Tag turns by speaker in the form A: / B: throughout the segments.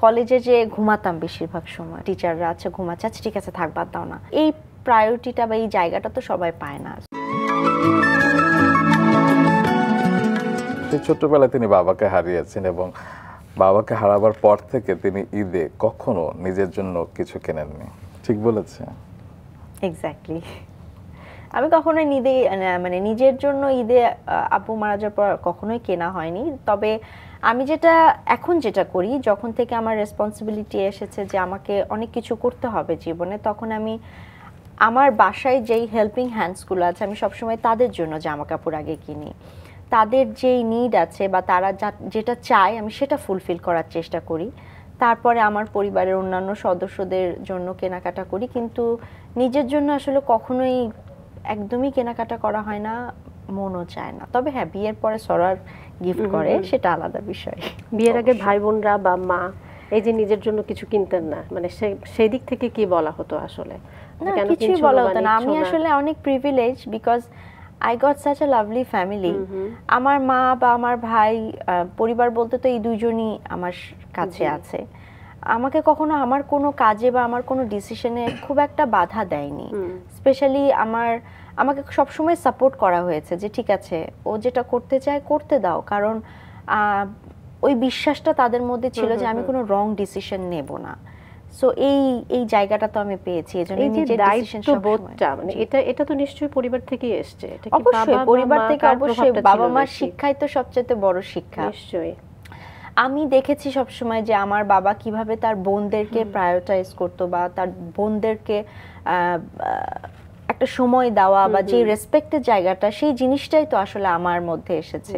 A: কলেজে যে ঘুমাতাম বেশিরভাগ সময়, টিচাররা আচ্ছা ঘুমাচ্ছে, আচ্ছা ঠিক আছে থাক বাদ দাও না, এই প্রায়োরিটিটা বা এই জায়গাটা তো সবাই পায় না।
B: ছোটবেলায় তিনি বাবাকে হারিয়েছেন এবং বাবাকে হারাবার পর থেকে তিনি ঈদে কখনো নিজের জন্য কিছু কেনেননি, ঠিক বলেছে?
A: এক্স্যাক্টলি। আমি কখনোই মানে নিজের জন্য ঈদে আব্বু মারা যাওয়ার পর কখনোই কেনা হয়নি। তবে আমি এখন যেটা করি, যখন থেকে আমার রেসপন্সিবিলিটি এসেছে যে আমাকে অনেক কিছু করতে হবে জীবনে, তখন আমি আমার বাসায় যেই হেল্পিং হ্যান্ডসগুলো আছে আমি সবসময় তাদের জন্য জামা কাপড় আগে কিনি। তাদের যেই নিড আছে বা তারা যেটা চায় আমি সেটা ফুলফিল করার চেষ্টা করি। তারপরে আমার পরিবারের অন্যান্য সদস্যদের জন্য কেনাকাটা করি, কিন্তু নিজের জন্য আসলে কখনোই একদমই কেনাকাটা করা হয় না, মনও চায় না। তবে হ্যাঁ, বিয়ের পরে সরার গিফট করে, সেটা আলাদা বিষয়।
C: বিয়ের আগে ভাই বোনরা বা মা এই যে নিজের জন্য কিছু কিনতেন না, মানে সেই দিক থেকে কি বলা হতো আসলে?
A: না, কিছুই বলা হতো না। আমি আসলে অনেক privilege, because I got such a lovely family. আমার মা বা আমার ভাই, পরিবার বলতে তো এই দুইজনই আমার কাছে আছে। আমাকে কখনো আমার কোনো কাজে বা আমার কোনো ডিসিশনে খুব একটা বাধা দেয়নি। স্পেশালি আমাকে সবসময় সাপোর্ট করা হয়েছে যে ঠিক আছে, ও যেটা করতে চায় করতে দাও, কারণ ওই বিশ্বাসটা তাদের মধ্যে ছিল যে আমি কোনো রং ডিসিশন নেব না। সো এই জায়গাটা তো আমি পেয়েছি, এজন্য নিজের
C: দায়িত্ববোধটা, মানে এটা তো নিশ্চয়ই পরিবার থেকেই এসেছে। এটা কি
A: অবশ্যই পরিবার থেকে, অবশ্যই বাবা মার শিক্ষাই তো সবচেয়ে বড় শিক্ষা।
C: নিশ্চয়ই
A: আমি দেখেছি সবসময় যে আমার বাবা কিভাবে তার বোনদেরকে প্রায়োরিটাইজ করতো, বা তার বোনদেরকে একটা সময় দেওয়া বা যে রেসপেক্টের জায়গাটা, সেই জিনিসটাই তো আসলে আমার মধ্যে এসেছে।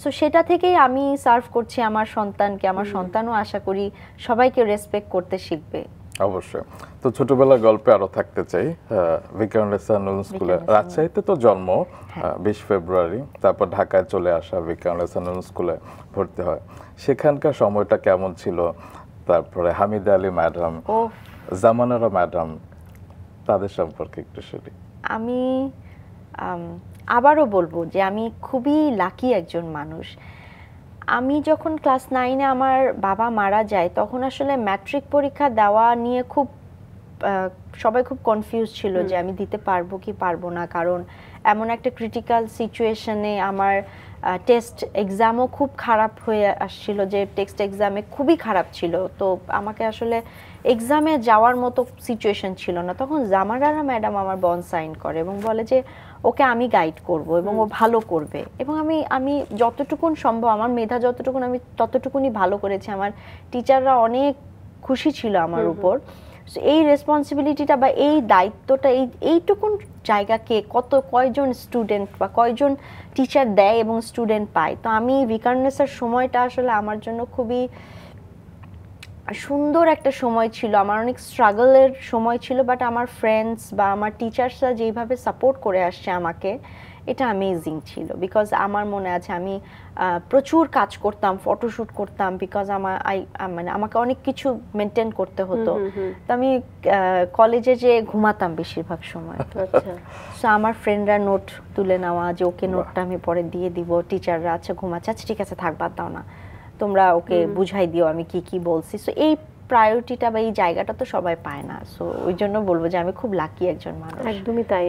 A: সো সেটা থেকেই আমি সার্ভ করছি আমার সন্তানকে। আমার সন্তানও আশা করি সবাইকে রেসপেক্ট করতে শিখবে।
B: অবশ্যই। তো ছোটবেলার গল্পে আরো থাকতে চাই। ভিকারুননিসা নূন স্কুলে, রাজশাহীতে তো জন্ম 20 ফেব্রুয়ারি, তারপর ঢাকায় চলে আসা, ভিকারুননিসা নূন স্কুলে ভর্তি হয়। সেখানকার সময়টা কেমন ছিল? তারপরে হামিদা আলী ম্যাডাম, জামানারা ম্যাডাম, তাদের সম্পর্কে একটু শুনি।
A: আমি আবারও বলবো যে আমি খুবই লাকি একজন মানুষ। আমি যখন ক্লাস 9-এ আমার বাবা মারা যায়, তখন আসলে ম্যাট্রিক পরীক্ষা দেওয়া নিয়ে সবাই খুব কনফিউজ ছিল যে আমি দিতে পারবো কি পারবো না, কারণ এমন একটা ক্রিটিক্যাল সিচুয়েশনে আমার টেস্ট এক্সামও খুব খারাপ হয়ে আসছিল, যে টেস্ট এক্সামে খুবই খারাপ ছিল। তো আমাকে আসলে এক্সামে যাওয়ার মতো সিচুয়েশন ছিল না। তখন জামানারা ম্যাডাম আমার বন্ড সাইন করে এবং বলে যে ওকে আমি গাইড করব এবং ও ভালো করবে, এবং আমি যতটুকুন সম্ভব, আমার মেধা যতটুকুন, আমি ততটুকুনি ভালো করেছি। আমার টিচাররা অনেক খুশি ছিল আমার উপর। এই রেসপন্সিবিলিটিটা বা এই দায়িত্বটা, এইটুকুন জায়গাকে কয়জন স্টুডেন্ট বা কয়জন টিচার দেয় এবং স্টুডেন্ট পায়। তো আমি ভিকারুননিসার সময়টা আসলে আমার জন্য খুবই সুন্দর একটা সময় ছিল। আমার অনেক স্ট্রাগলের সময় ছিল, বাট আমার ফ্রেন্ডস বা আমার টিচার্সরা যেইভাবে সাপোর্ট করে আসছে আমাকে, এটা অ্যামেজিং ছিল। বিকজ আমার মনে আছে আমি প্রচুর কাজ করতাম, ফটোশ্যুট করতাম, বিকজ মানে আমাকে অনেক কিছু মেনটেন করতে হতো। তো আমি কলেজে যে ঘুমাতাম বেশিরভাগ সময়। সো আমার ফ্রেন্ডরা নোট তুলে নেওয়া, যে ওকে নোটটা আমি পরে দিয়ে দিব, টিচাররা আচ্ছা ঘুমাচ্ছে, আচ্ছা ঠিক আছে থাক বাদ দাও না, তোমরা ওকে বুঝাই দিও আমি কি বলছি। সো এই প্রায়োরিটিটা বা এই জায়গাটা তো সবাই পায় না। সো ওই জন্য বলবো যে আমি খুব লাকি একজন মানুষ।
C: একদমই তাই।